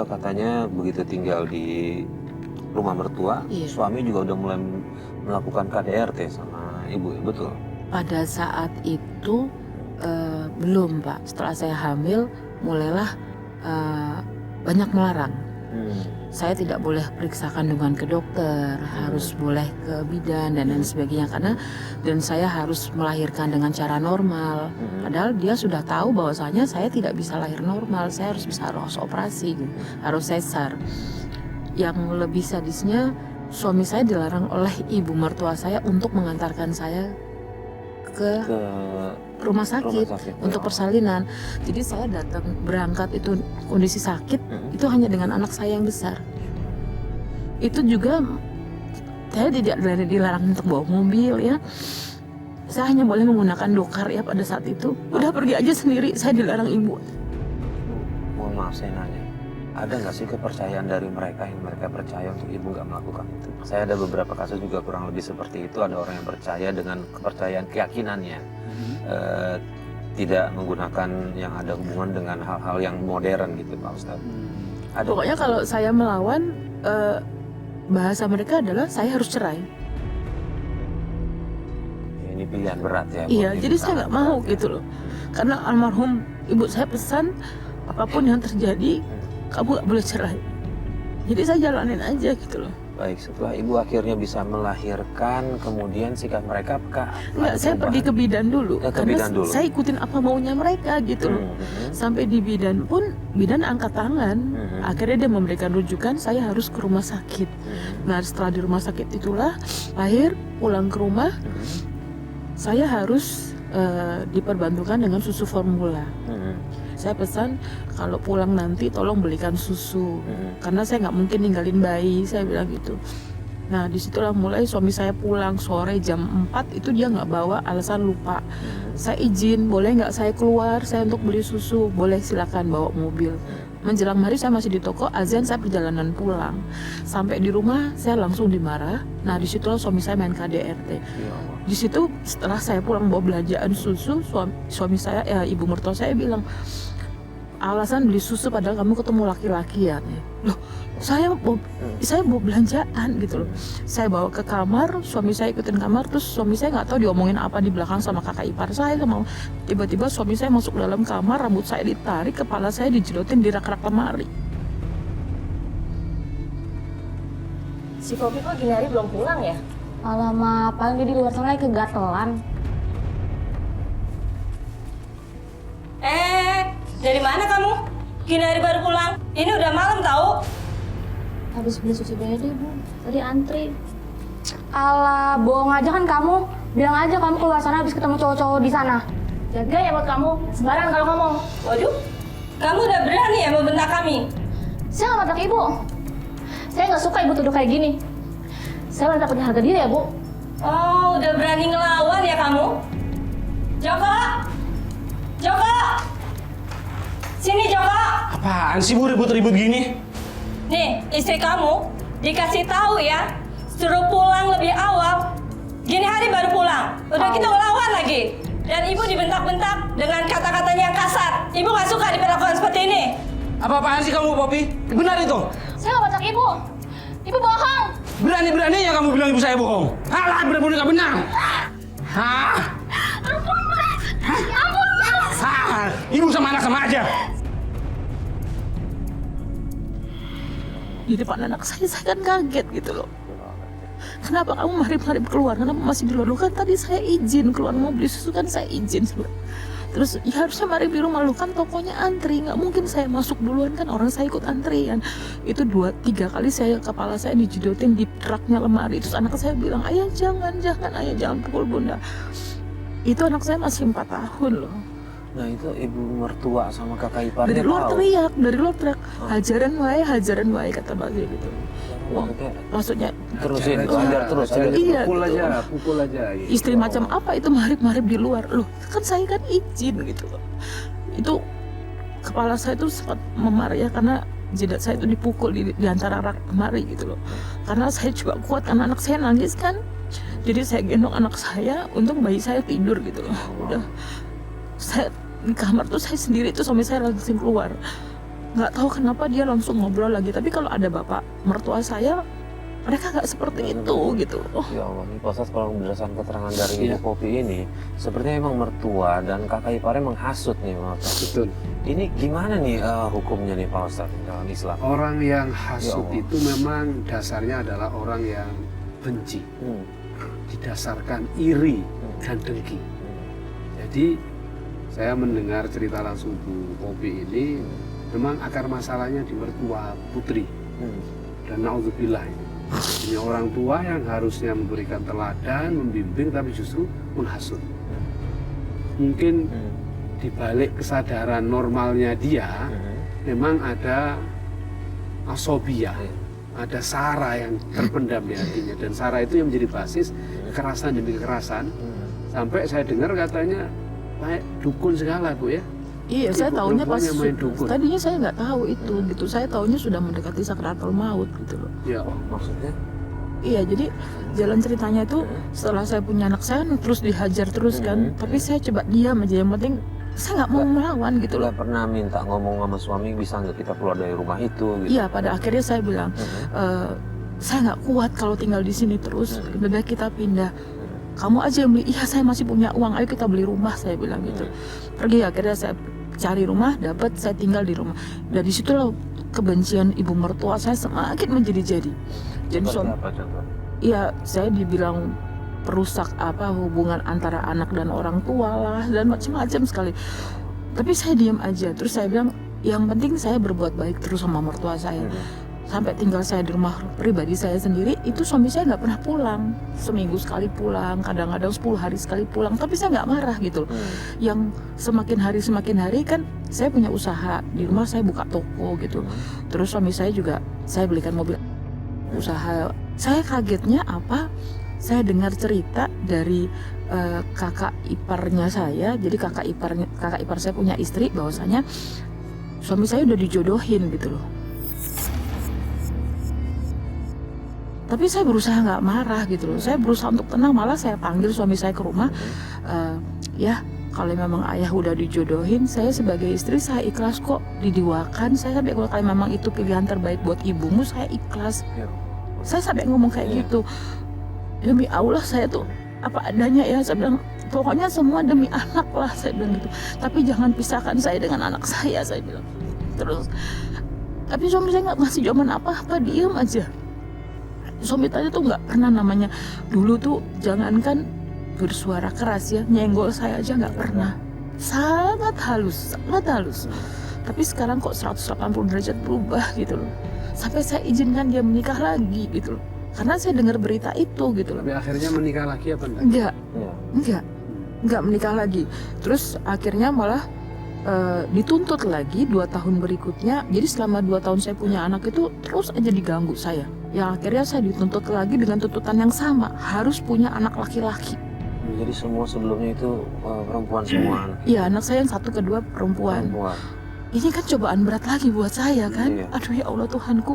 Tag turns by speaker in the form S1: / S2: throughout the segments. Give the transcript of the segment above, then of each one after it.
S1: juga katanya begitu tinggal di rumah mertua,
S2: Iya.
S1: suami juga udah mulai melakukan KDRT sama ibu, ya betul?
S2: Pada saat itu belum, Pak. Setelah saya hamil, mulailah banyak melarang. Saya tidak boleh periksa kandungan ke dokter, harus boleh ke bidan dan lain sebagainya dan saya harus melahirkan dengan cara normal. Padahal dia sudah tahu bahwasanya saya tidak bisa lahir normal, saya harus operasi, harus sesar. Yang lebih sadisnya, suami saya dilarang oleh ibu mertua saya untuk mengantarkan saya ke rumah sakit untuk persalinan. Jadi saya datang berangkat itu kondisi sakit, itu hanya dengan anak saya yang besar. Itu juga saya tidak dilarang untuk bawa mobil ya. Saya hanya boleh menggunakan dokar ya pada saat itu. Udah pergi aja sendiri, saya dilarang ibu.
S1: Mohon maaf saya nanya, ada nggak sih kepercayaan dari mereka yang mereka percaya untuk ibu nggak melakukan itu? Saya ada beberapa kasus juga kurang lebih seperti itu. Ada orang yang percaya dengan kepercayaan keyakinannya, tidak menggunakan yang ada hubungan dengan hal-hal yang modern gitu Pak Ustadz.
S2: Pokoknya kalau saya melawan, bahasa mereka adalah saya harus cerai.
S1: Ya, ini pilihan berat ya.
S2: Iya, jadi saya nggak mau gitu loh. Karena almarhum ibu saya pesan, apapun yang terjadi, kamu nggak boleh cerai. Jadi saya jalanin aja gitu loh.
S1: Baik, setelah ibu akhirnya bisa melahirkan, kemudian sikap mereka apakah?
S2: Enggak, saya pergi ke bidan dulu.
S1: Ke
S2: Karena
S1: bidan dulu.
S2: saya ikutin apa maunya mereka gitu loh. Sampai di bidan pun, bidan angkat tangan. Akhirnya dia memberikan rujukan, saya harus ke rumah sakit. Nah setelah di rumah sakit itulah, lahir, pulang ke rumah, saya harus diperbantukan dengan susu formula. Saya pesan kalau pulang nanti tolong belikan susu, karena saya nggak mungkin ninggalin bayi, saya bilang gitu. Nah disitulah mulai suami saya pulang sore jam 4 itu dia nggak bawa, alasan lupa. Saya izin, boleh nggak saya keluar, saya untuk beli susu, boleh silakan bawa mobil. Menjelang hari saya masih di toko, azan saya perjalanan pulang. Sampai di rumah saya langsung dimarah. Nah disitulah suami saya main KDRT. Di situ setelah saya pulang bawa belanjaan susu, suami saya, ibu mertua saya bilang, alasan beli susu padahal kamu ketemu laki-laki ya. Loh, saya bawa belanjaan gitu loh. Saya bawa ke kamar, suami saya ikutin kamar, terus suami saya nggak tahu diomongin apa di belakang sama kakak ipar saya. Tiba-tiba suami saya masuk dalam kamar, rambut saya ditarik, kepala saya dijelotin di rak-rak lemari.
S3: Si Popi kok gini hari belum pulang ya?
S4: Alamak, paling dia di luar sana lagi kegatelan.
S3: Dari mana kamu? Gini hari baru pulang? Ini udah malam tahu?
S4: Habis beli susu beda, Bu. Tadi antri. Alah, bohong aja kan kamu. Bilang aja kamu keluar sana habis ketemu cowok-cowok di sana.
S3: Jaga ya buat kamu, sembarangan kalau ngomong. Waduh, kamu udah berani ya membentak kami?
S4: Saya nggak bentak Ibu. Saya nggak suka Ibu tuduh kayak gini. Saya wanita punya harga diri ya, Bu.
S3: Oh, udah berani ngelawan ya kamu? Joko! Joko! Sini Joko!
S5: Apaan sih Bu ribut-ribut gini?
S3: Nih, istri kamu dikasih tahu ya, suruh pulang lebih awal. Gini hari baru pulang, udah kita ngelawan lagi. Dan ibu dibentak-bentak dengan kata-katanya yang kasar. Ibu nggak suka diperlakukan seperti ini.
S5: Apa-apaan sih kamu, Popi? Benar itu?
S4: Saya nggak bentak Ibu. Ibu bohong.
S5: Berani-beraninya kamu bilang ibu saya bohong. Alah, benar-benar nggak benar. Hah?
S4: Ampun, Mas. Ampun, Mas.
S5: Hah? Ibu sama anak sama aja.
S2: Di depan anak saya kan kaget gitu loh. Kenapa kamu marip-marip keluar? Kenapa masih di luar? Kan tadi saya izin keluar mau beli susu kan saya izin. Terus ya harusnya marip di rumah lu kan tokonya antri. Nggak mungkin saya masuk duluan kan orang saya ikut antrian. Itu 2-3 kali kepala saya dijedotin di raknya lemari. Terus anak saya bilang, ayah jangan, ayah jangan pukul bunda. Itu anak saya masih 4 tahun loh.
S1: Nah itu ibu mertua sama kakak iparnya
S2: Dari luar
S1: tahu.
S2: dari luar teriak, hajaran wae kata Bagja gitu. Wah, maksudnya
S1: Terusin, ajar terus.
S2: iya,
S6: pukul aja.
S2: istri macam apa itu marip-marip di luar. Loh, kan saya kan izin gitu loh. Itu kepala saya tuh sempat memar ya karena jidat saya itu dipukul di antara rak lemari gitu loh. Karena saya coba kuat karena anak saya nangis kan. Jadi saya gendong anak saya, untung bayi saya tidur gitu loh. Udah saya di kamar tuh saya sendiri tuh suami saya langsung keluar. nggak tahu kenapa dia langsung ngobrol lagi. Tapi kalau ada bapak mertua saya, mereka nggak seperti itu gitu.
S1: Ya Allah, ini proses kalau berdasarkan keterangan dari
S6: Iya.
S1: Ibu Popi ini, sepertinya emang mertua dan kakak iparnya menghasut nih Pak Ustadz.
S6: Betul.
S1: Ini gimana nih hukumnya nih Pak Ustadz dalam Islam?
S6: Orang yang
S1: Ya
S6: hasut
S1: Allah.
S6: itu memang dasarnya adalah orang yang benci,
S1: Hmm.
S6: didasarkan iri dan dengki. Jadi saya mendengar cerita langsung Bu Popi ini, memang akar masalahnya di mertua putri.
S1: Hmm.
S6: Dan naudzubillah ini orang tua yang harusnya memberikan teladan, membimbing, tapi justru menghasut. Mungkin
S1: Hmm.
S6: di balik kesadaran normalnya dia,
S1: Hmm.
S6: memang ada asobiyah,
S1: Iya.
S6: ada sara yang terpendam di hatinya, dan sara itu yang menjadi basis kekerasan demi kekerasan.
S1: Hmm.
S6: Sampai saya dengar katanya kayak dukun segala Bu ya.
S2: Iya, saya
S6: Ibu
S2: taunya pas
S6: perempuan yang main dukun.
S2: tadinya saya nggak tahu itu gitu. Saya taunya sudah mendekati sakratul maut gitu loh.
S6: Ya,
S1: Maksudnya?
S2: Iya, jadi jalan ceritanya itu setelah saya punya anak saya terus dihajar terus kan. Tapi saya coba diam aja, yang penting saya nggak mau melawan gitu loh.
S1: Nggak pernah minta ngomong sama suami, bisa nggak kita keluar dari rumah itu gitu?
S2: Iya, pada akhirnya saya bilang, saya nggak kuat kalau tinggal di sini terus, lebih baik kita pindah. Kamu aja yang beli. Iya, saya masih punya uang, ayo kita beli rumah, saya bilang gitu. Pergi, akhirnya saya cari rumah, dapat, saya tinggal di rumah. Dari situlah kebencian ibu mertua saya semakin menjadi-jadi. Jadi
S1: Seperti apa contoh?
S2: iya, saya dibilang perusak hubungan antara anak dan orang tua lah, dan macam-macam sekali. Tapi saya diam aja. Terus saya bilang, yang penting saya berbuat baik terus sama mertua saya. Sampai tinggal saya di rumah pribadi saya sendiri, itu suami saya nggak pernah pulang. Seminggu sekali pulang, kadang-kadang 10 hari sekali pulang. Tapi saya nggak marah gitu loh. Yang semakin hari kan saya punya usaha. Di rumah saya buka toko gitu. Terus suami saya juga, saya belikan mobil usaha. Saya kagetnya saya dengar cerita dari kakak iparnya saya. Jadi kakak ipar saya punya istri, bahwasanya suami saya udah dijodohin gitu loh. Tapi saya berusaha nggak marah gitu loh. Saya berusaha untuk tenang, malah saya panggil suami saya ke rumah. Ya, kalau memang ayah udah dijodohin, saya sebagai istri saya ikhlas kok diduakan. Saya sampai kalau memang itu pilihan terbaik buat ibumu, saya ikhlas.
S1: Ya.
S2: Saya sampai ngomong kayak gitu. Demi Allah saya tuh apa adanya ya. Saya bilang pokoknya semua demi anak lah, saya bilang gitu. Tapi jangan pisahkan saya dengan anak saya bilang. Terus, tapi suami saya nggak ngasih jawaban apa-apa, diem aja. Suami tadi tuh nggak pernah namanya, dulu tuh jangankan bersuara keras ya, nyenggol saya aja nggak pernah. Sangat halus. Tapi sekarang kok 180 derajat berubah gitu loh. Sampai saya izinkan dia menikah lagi gitu loh. Karena saya dengar berita itu gitu loh.
S6: tapi akhirnya menikah lagi apa enggak?
S2: Enggak menikah lagi. Terus akhirnya malah dituntut lagi 2 tahun berikutnya. Jadi selama 2 tahun saya punya anak itu terus aja diganggu saya. Yang akhirnya saya dituntut lagi dengan tuntutan yang sama, harus punya anak laki-laki.
S1: Jadi semua sebelumnya itu perempuan semua anak.
S2: Iya, anak saya yang satu kedua perempuan. Ini kan cobaan berat lagi buat saya kan.
S1: Iya.
S2: Aduh ya Allah Tuhanku,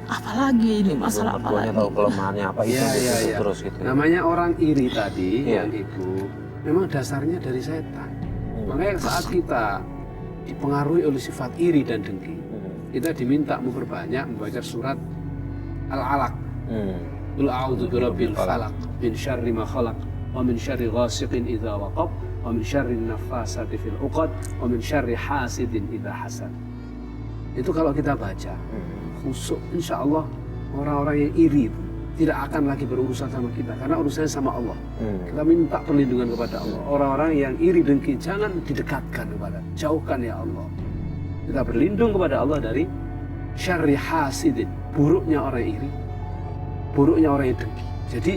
S2: apalagi ini masalah apa
S1: Mertuanya
S2: lagi?
S1: tahu kelemahannya apa itu
S6: Iya, iya.
S1: terus gitu.
S6: Namanya orang iri tadi,
S1: Iya.
S6: yang ibu, memang dasarnya dari setan. Makanya saat kita dipengaruhi oleh sifat iri dan dengki, kita diminta memperbanyak membaca surat Al-Alaq. Qul a'udzu birabbil falaq min syarri ma khalaq wa min syarri ghasiqin idza waqab wa min syarri naffasati fil 'uqad wa min syarri hasidin idza hasad. Itu kalau kita baca khusyuk, insya Allah orang-orang yang iri itu tidak akan lagi berurusan sama kita karena urusannya sama Allah. Kita minta perlindungan kepada Allah. Orang-orang yang iri dengki jangan didekatkan kepada, jauhkan ya Allah. Kita berlindung kepada Allah dari syarri hasidin, buruknya orang iri, buruknya orang yang dengki. Jadi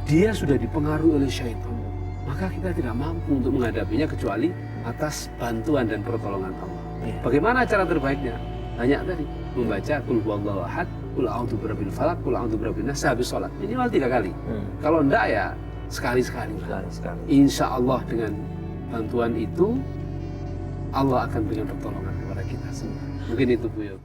S6: dia sudah dipengaruhi oleh syaitan, maka kita tidak mampu untuk menghadapinya kecuali atas bantuan dan pertolongan Allah. Bagaimana cara terbaiknya? Hanya tadi membaca Qul huwallahu ahad, Qul a'udzu birabbil falaq, Qul a'udzu birabbin nas habis salat. Minimal 3 kali. Kalau enggak ya sekali-sekali. Insya Allah dengan bantuan itu Allah akan berikan pertolongan kepada kita semua. Mungkin itu Bu Yoga.